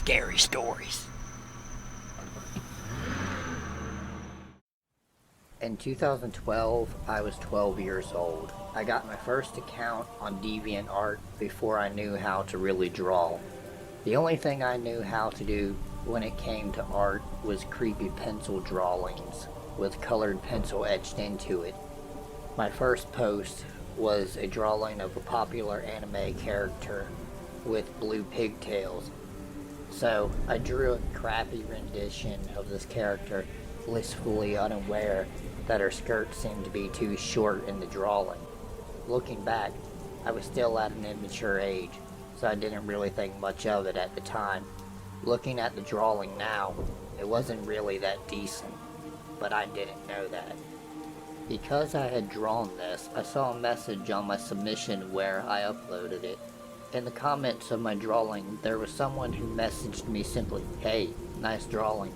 scary stories. In 2012, I was 12 years old. I got my first account on DeviantArt before I knew how to really draw. The only thing I knew how to do when it came to art was creepy pencil drawings with colored pencil etched into it. My first post was a drawing of a popular anime character with blue pigtails. So I drew a crappy rendition of this character, blissfully unaware that her skirt seemed to be too short in the drawing. Looking back, I was still at an immature age, so I didn't really think much of it at the time. Looking at the drawing now, it wasn't really that decent, but I didn't know that. Because I had drawn this, I saw a message on my submission where I uploaded it. In the comments of my drawing, there was someone who messaged me simply, "Hey, nice drawing,"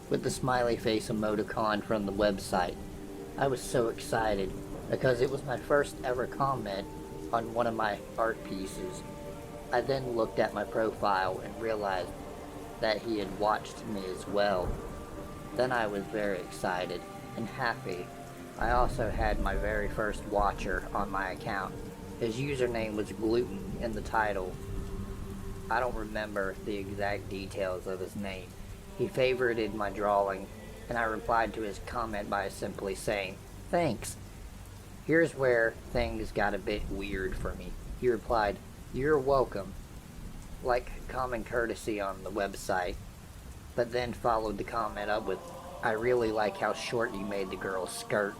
with the smiley face emoticon from the website. I was so excited because it was my first ever comment on one of my art pieces. I then looked at my profile and realized that he had watched me as well. Then I was very excited and happy. I also had my very first watcher on my account. His username was Gluten in the title. I don't remember the exact details of his name. He favorited my drawing, and I replied to his comment by simply saying, "Thanks." Here's where things got a bit weird for me. He replied, "You're welcome," like common courtesy on the website, but then followed the comment up with, "I really like how short you made the girl's skirt."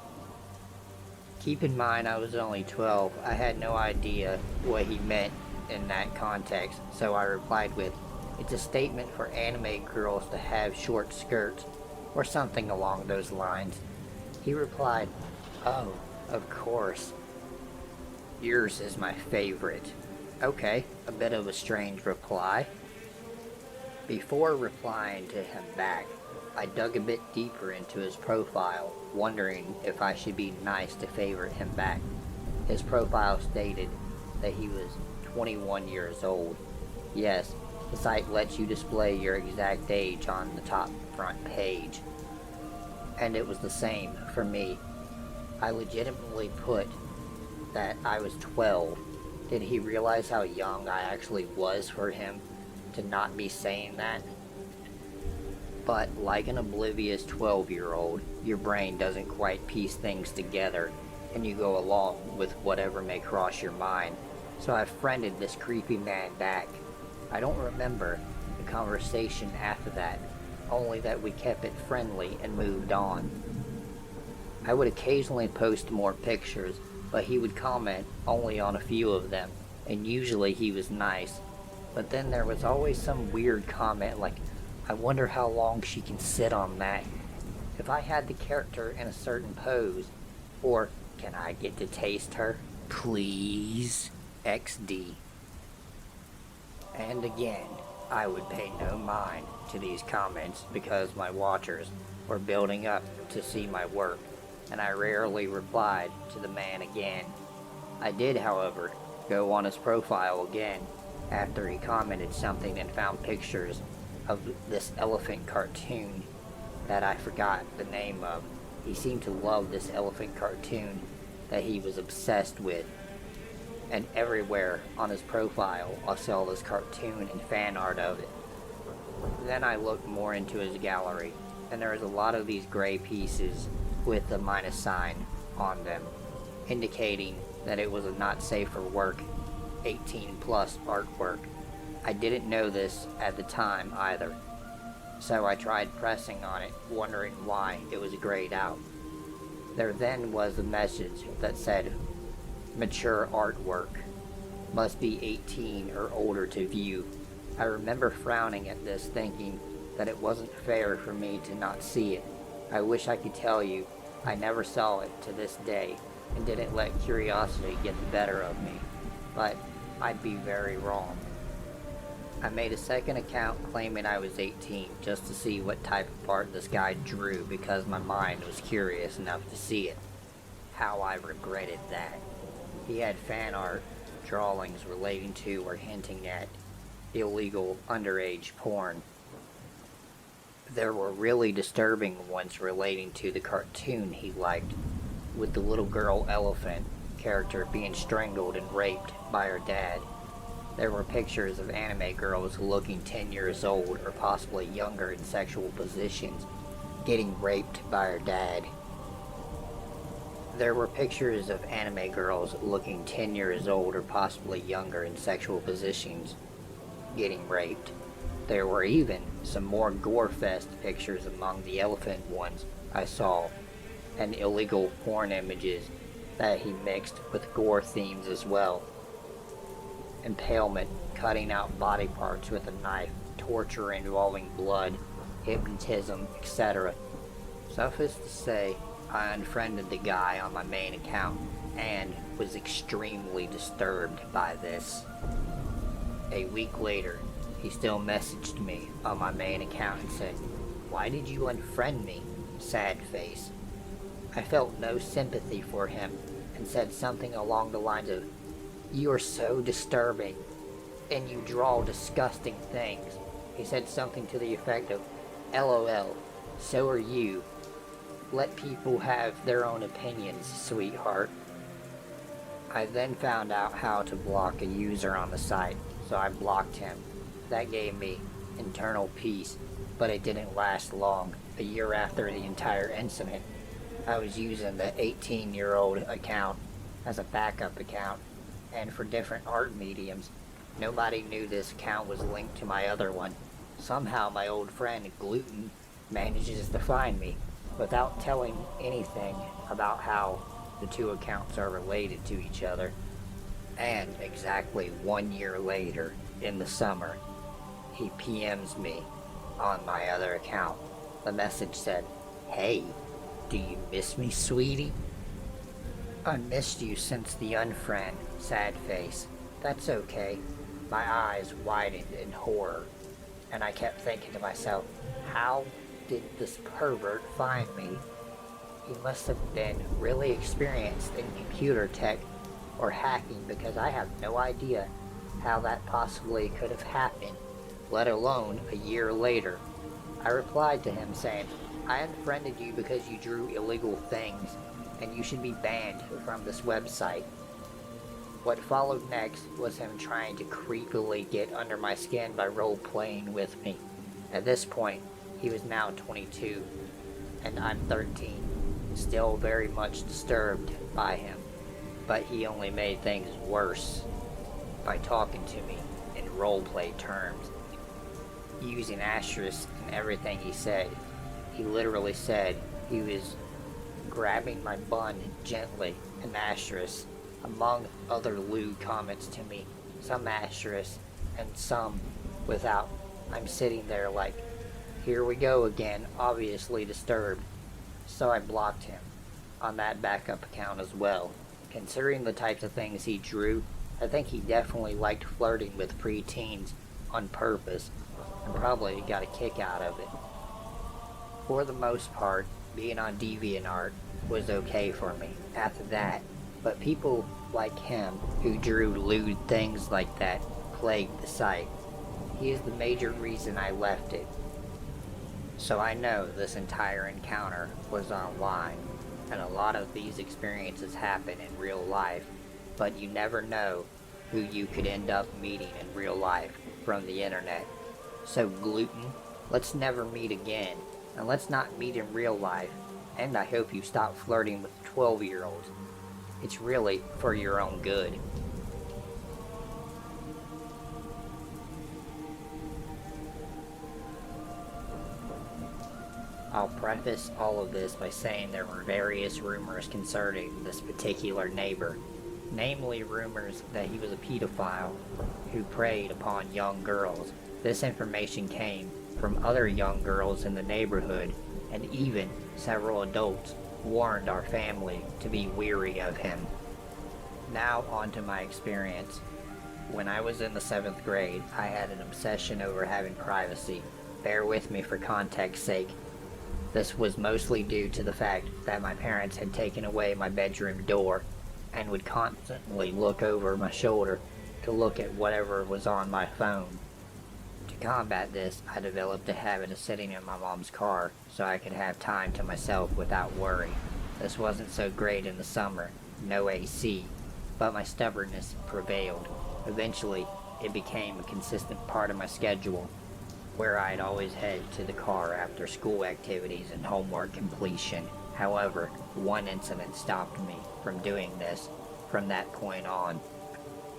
Keep in mind I was only 12. I had no idea what he meant in that context, so I replied with, "It's a statement for anime girls to have short skirts," or something along those lines. He replied, "Oh, of course. Yours is my favorite." Okay, a bit of a strange reply. Before replying to him back, I dug a bit deeper into his profile, wondering if I should be nice to favorite him back. His profile stated that he was 21 years old. Yes, the site lets you display your exact age on the top front page. And it was the same for me. I legitimately put that I was 12. Did he realize how young I actually was for him to not be saying that? But like an oblivious 12-year-old, your brain doesn't quite piece things together, and you go along with whatever may cross your mind. So I friended this creepy man back. I don't remember the conversation after that, only that we kept it friendly and moved on. I would occasionally post more pictures, but he would comment only on a few of them, and usually he was nice. But then there was always some weird comment like, "I wonder how long she can sit on that. If I had the character in a certain pose," or "Can I get to taste her? Please, XD." And again, I would pay no mind to these comments because my watchers were building up to see my work, and I rarely replied to the man again. I did, however, go on his profile again after he commented something and found pictures of this elephant cartoon that I forgot the name of. He seemed to love this elephant cartoon that he was obsessed with, and everywhere on his profile I saw this cartoon and fan art of it. Then I looked more into his gallery, and there was a lot of these gray pieces with the minus sign on them, indicating that it was a not safe for work 18 plus artwork. I didn't know this at the time either, so I tried pressing on it, wondering why it was grayed out. There then was a message that said, "Mature artwork. Must be 18 or older to view." I remember frowning at this, thinking that it wasn't fair for me to not see it. I wish I could tell you I never saw it to this day and didn't let curiosity get the better of me, but I'd be very wrong. I made a second account claiming I was 18 just to see what type of art this guy drew because my mind was curious enough to see it. How I regretted that. He had fan art drawings relating to or hinting at illegal underage porn. There were really disturbing ones relating to the cartoon he liked, with the little girl elephant character being strangled and raped by her dad. There were pictures of anime girls looking 10 years old or possibly younger in sexual positions, getting raped by her dad. There were pictures of anime girls looking 10 years old or possibly younger in sexual positions, getting raped. There were even some more gore-fest pictures among the elephant ones I saw, and illegal porn images that he mixed with gore themes as well. Impalement, cutting out body parts with a knife, torture involving blood, hypnotism, etc. Suffice to say, I unfriended the guy on my main account and was extremely disturbed by this. A week later, he still messaged me on my main account and said, "Why did you unfriend me? Sad face." I felt no sympathy for him and said something along the lines of, "You are so disturbing, and you draw disgusting things." He said something to the effect of, "LOL, so are you. Let people have their own opinions, sweetheart." I then found out how to block a user on the site, so I blocked him. That gave me internal peace, but it didn't last long. A year after the entire incident, I was using the 18-year-old account as a backup account, and for different art mediums. Nobody knew this account was linked to my other one. Somehow my old friend Gluten manages to find me without telling anything about how the two accounts are related to each other. And exactly 1 year later, in the summer, he PMs me on my other account. The message said, "Hey, do you miss me, sweetie? I missed you since the unfriend, sad face." That's okay. My eyes widened in horror, and I kept thinking to myself, how did this pervert find me? He must have been really experienced in computer tech or hacking, because I have no idea how that possibly could have happened, let alone a year later. I replied to him saying, "I unfriended you because you drew illegal things, and you should be banned from this website." What followed next was him trying to creepily get under my skin by role-playing with me. At this point, he was now 22, and I'm 13, still very much disturbed by him, but he only made things worse by talking to me in roleplay terms, using asterisks in everything he said. He literally said he was grabbing my bun gently, an asterisk, among other lewd comments to me, some asterisks and some without. I'm sitting there like, here we go again, obviously disturbed. So I blocked him on that backup account as well. Considering the types of things he drew, I think he definitely liked flirting with preteens on purpose, and probably got a kick out of it. For the most part, being on DeviantArt was okay for me after that, but people like him who drew lewd things like that plagued the site. He is the major reason I left it. So I know this entire encounter was online, and a lot of these experiences happen in real life, but you never know who you could end up meeting in real life from the internet. So Gluten, let's never meet again, and let's not meet in real life, and I hope you stop flirting with 12-year-olds. It's really for your own good. I'll preface all of this by saying there were various rumors concerning this particular neighbor, namely rumors that he was a pedophile who preyed upon young girls. This information came from other young girls in the neighborhood, and even several adults warned our family to be wary of him. Now on to my experience. When I was in the 7th grade, I had an obsession over having privacy. Bear with me for context's sake. This was mostly due to the fact that my parents had taken away my bedroom door and would constantly look over my shoulder to look at whatever was on my phone. To combat this, I developed a habit of sitting in my mom's car so I could have time to myself without worry. This wasn't so great in the summer, no AC, but my stubbornness prevailed. Eventually, it became a consistent part of my schedule, where I'd always head to the car after school activities and homework completion. However, one incident stopped me from doing this from that point on.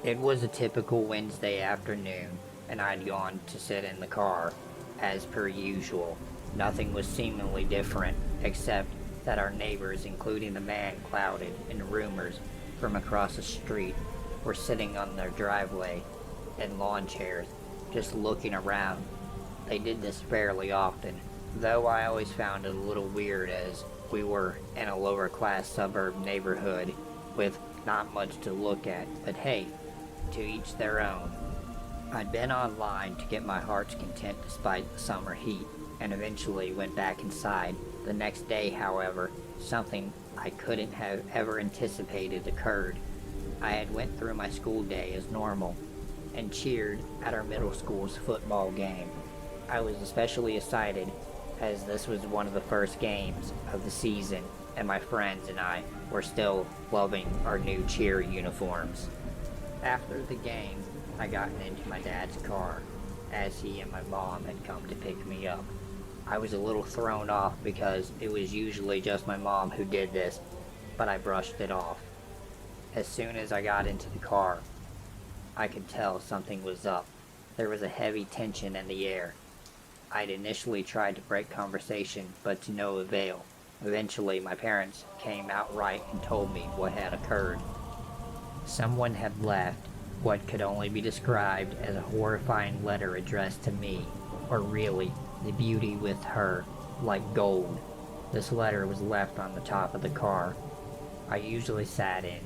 It was a typical Wednesday afternoon, and I'd gone to sit in the car, as per usual. Nothing was seemingly different, except that our neighbors, including the man clouded in rumors from across the street, were sitting on their driveway in lawn chairs, just looking around. They did this fairly often, though I always found it a little weird as we were in a lower class suburb neighborhood with not much to look at, but hey, to each their own. I'd been online to get my heart's content despite the summer heat, and eventually went back inside. The next day, however, something I couldn't have ever anticipated occurred. I had went through my school day as normal, and cheered at our middle school's football game. I was especially excited as this was one of the first games of the season, and my friends and I were still loving our new cheer uniforms. After the game, I got into my dad's car, as he and my mom had come to pick me up. I was a little thrown off because it was usually just my mom who did this, but I brushed it off. As soon as I got into the car, I could tell something was up. There was a heavy tension in the air. I'd initially tried to break conversation, but to no avail. Eventually, my parents came outright and told me what had occurred. Someone had left what could only be described as a horrifying letter addressed to me, or really, the beauty with her, like gold. This letter was left on the top of the car I usually sat in,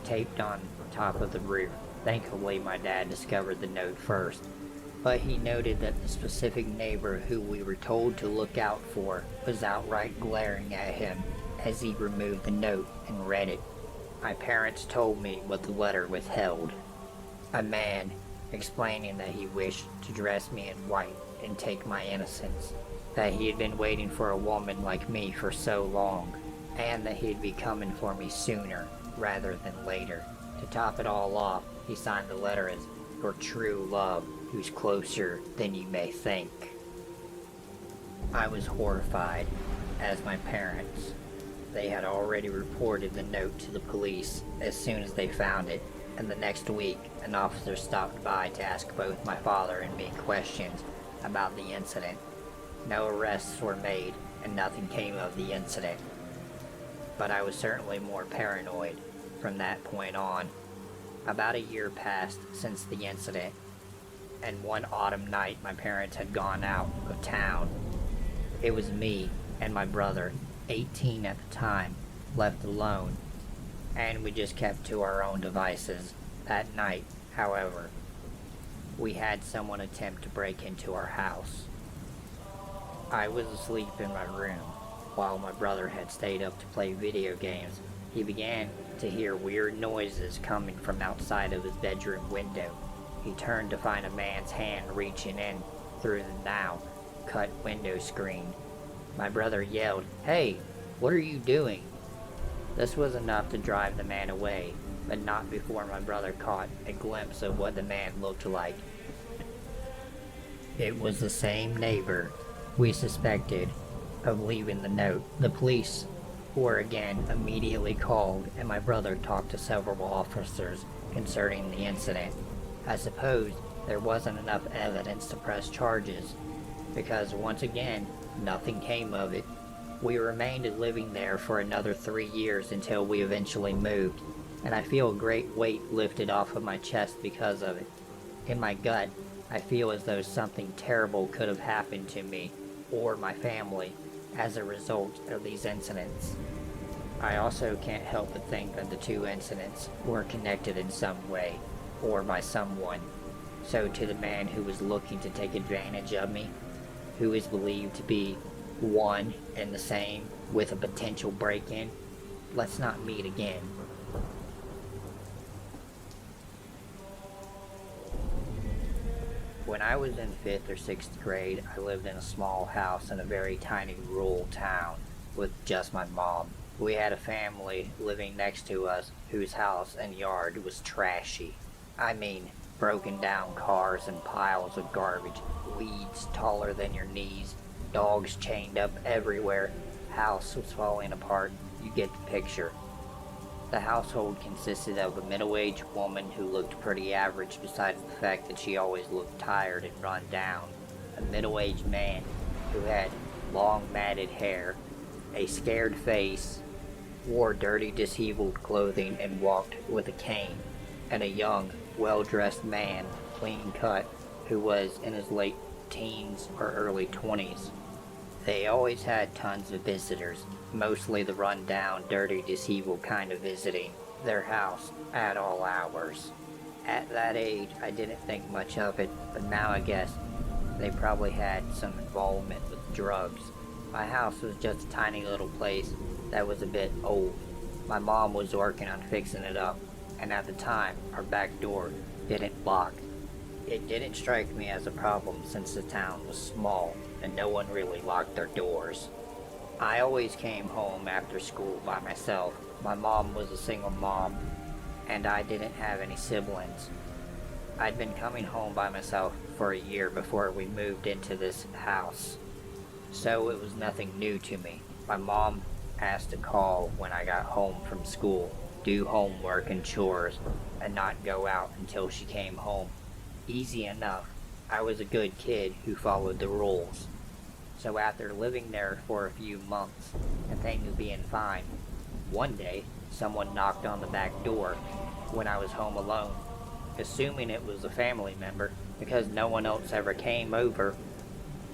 taped on top of the roof. Thankfully, my dad discovered the note first, but he noted that the specific neighbor who we were told to look out for was outright glaring at him as he removed the note and read it. My parents told me what the letter withheld. A man explaining that he wished to dress me in white and take my innocence, that he had been waiting for a woman like me for so long, and that he'd be coming for me sooner rather than later. To top it all off, he signed the letter as your true love, who's closer than you may think. I was horrified, as my parents. They had already reported the note to the police as soon as they found it, and the next week, an officer stopped by to ask both my father and me questions about the incident. No arrests were made, and nothing came of the incident. But I was certainly more paranoid from that point on. About a year passed since the incident, and one autumn night my parents had gone out of town. It was me and my brother, 18 at the time, left alone, and we just kept to our own devices. That night, however, we had someone attempt to break into our house. I was asleep in my room, while my brother had stayed up to play video games. He began to hear weird noises coming from outside of his bedroom window. He turned to find a man's hand reaching in through the now cut window screen. My brother yelled, "Hey, what are you doing?" This was enough to drive the man away, but not before my brother caught a glimpse of what the man looked like. It was the same neighbor we suspected of leaving the note. The police were again immediately called, and my brother talked to several officers concerning the incident. I suppose there wasn't enough evidence to press charges, because once again, nothing came of it. We remained living there for another 3 years until we eventually moved, and I feel a great weight lifted off of my chest because of it. In my gut, I feel as though something terrible could have happened to me or my family as a result of these incidents. I also can't help but think that the two incidents were connected in some way, or by someone. So to the man who was looking to take advantage of me, who is believed to be one and the same with a potential break-in, let's not meet again. When I was in 5th or 6th grade, I lived in a small house in a very tiny rural town with just my mom. We had a family living next to us whose house and yard was trashy. I mean, broken down cars and piles of garbage, weeds taller than your knees, dogs chained up everywhere, house was falling apart. You get the picture. The household consisted of a middle-aged woman who looked pretty average besides the fact that she always looked tired and run down, a middle-aged man who had long matted hair, a scared face, wore dirty disheveled clothing and walked with a cane, and a young, well-dressed man, clean cut, who was in his late teens or early 20s. They always had tons of visitors, mostly the run-down, dirty, disheveled kind of visiting their house at all hours. At that age, I didn't think much of it, but now I guess they probably had some involvement with drugs. My house was just a tiny little place that was a bit old. My mom was working on fixing it up, and at the time, our back door didn't lock. It didn't strike me as a problem since the town was small and no one really locked their doors. I always came home after school by myself. My mom was a single mom, and I didn't have any siblings. I'd been coming home by myself for a year before we moved into this house, so it was nothing new to me. My mom asked to call when I got home from school, do homework and chores, and not go out until she came home. Easy enough. I was a good kid who followed the rules. So after living there for a few months and things being fine, one day someone knocked on the back door when I was home alone. Assuming it was a family member, because no one else ever came over,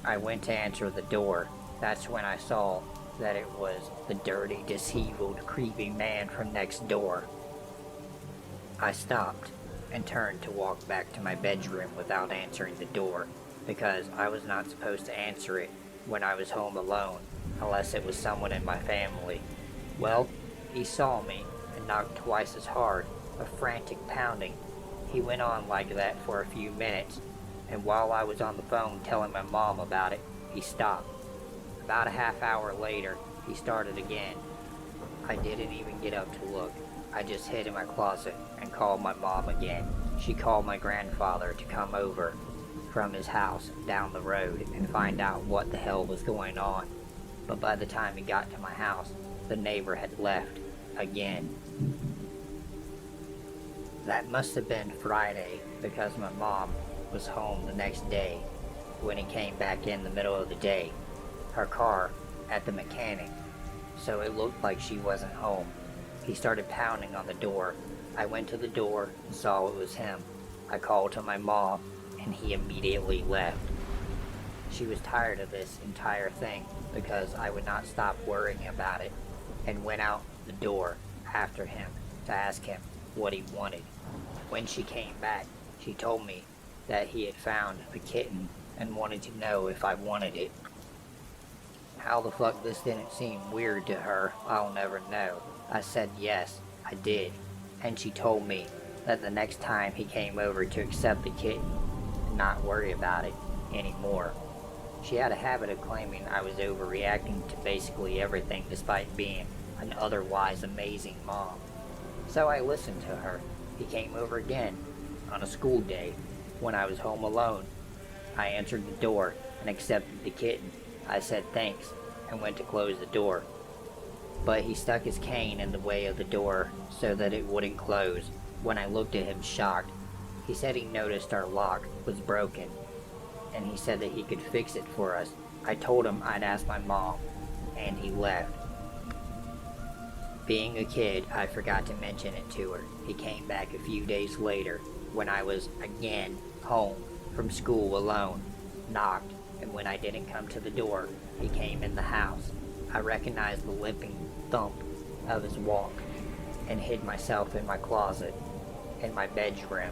I went to answer the door. That's when I saw that it was the dirty, disheveled, creepy man from next door. I stopped and turned to walk back to my bedroom without answering the door, because I was not supposed to answer it when I was home alone, unless it was someone in my family. Well, he saw me and knocked twice as hard, a frantic pounding. He went on like that for a few minutes, and while I was on the phone telling my mom about it, he stopped. About a half hour later, he started again. I didn't even get up to look. I just hid in my closet and called my mom again. She called my grandfather to come over from his house down the road and find out what the hell was going on. But by the time he got to my house, the neighbor had left again. That must have been Friday, because my mom was home the next day when he came back in the middle of the day. Her car at the mechanic, so it looked like she wasn't home. He started pounding on the door. I went to the door and saw it was him. I called to my mom, and he immediately left. She was tired of this entire thing because I would not stop worrying about it, and went out the door after him to ask him what he wanted. When she came back, she told me that he had found a kitten and wanted to know if I wanted it. How the fuck this didn't seem weird to her, I'll never know. I said yes, I did, and she told me that the next time he came over to accept the kitten, not worry about it anymore. She had a habit of claiming I was overreacting to basically everything despite being an otherwise amazing mom. So I listened to her. He came over again on a school day when I was home alone. I answered the door and accepted the kitten. I said thanks and went to close the door. But he stuck his cane in the way of the door so that it wouldn't close. When I looked at him shocked, he said he noticed our lock was broken, and he said that he could fix it for us. I told him I'd ask my mom, and he left. Being a kid, I forgot to mention it to her. He came back a few days later, when I was again home from school alone, knocked, and when I didn't come to the door, he came in the house. I recognized the limping thump of his walk, and hid myself in my closet, in my bedroom,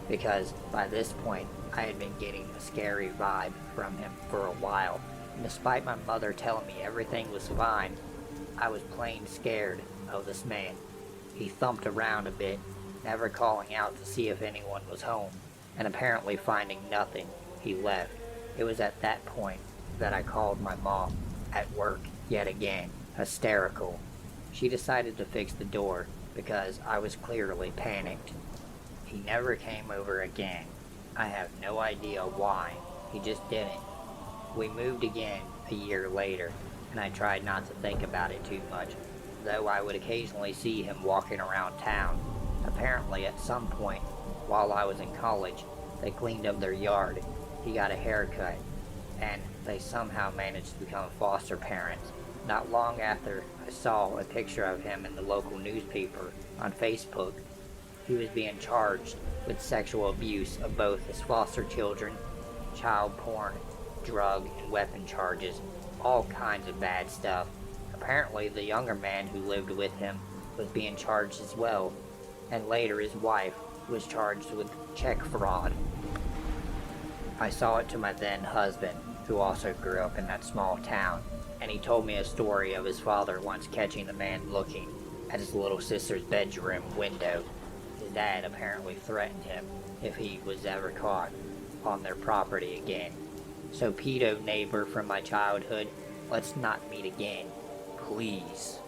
because by this point, I had been getting a scary vibe from him for a while, and despite my mother telling me everything was fine, I was plain scared of this man. He thumped around a bit, never calling out to see if anyone was home. and apparently finding nothing, he left. It was at that point that I called my mom at work yet again, hysterical. She decided to fix the door because I was clearly panicked. He never came over again. I have no idea why. He just didn't. We moved again a year later, and I tried not to think about it too much, though I would occasionally see him walking around town. Apparently, at some point, while I was in college, they cleaned up their yard. He got a haircut, and they somehow managed to become foster parents. Not long after I saw a picture of him in the local newspaper on Facebook, he was being charged with sexual abuse of both his foster children, child porn, drug and weapon charges, all kinds of bad stuff. Apparently, the younger man who lived with him was being charged as well, and later his wife was charged with check fraud. I saw it to my then husband, who also grew up in that small town, and he told me a story of his father once catching the man looking at his little sister's bedroom window. His dad apparently threatened him if he was ever caught on their property again. So pedo neighbor from my childhood, let's not meet again, please.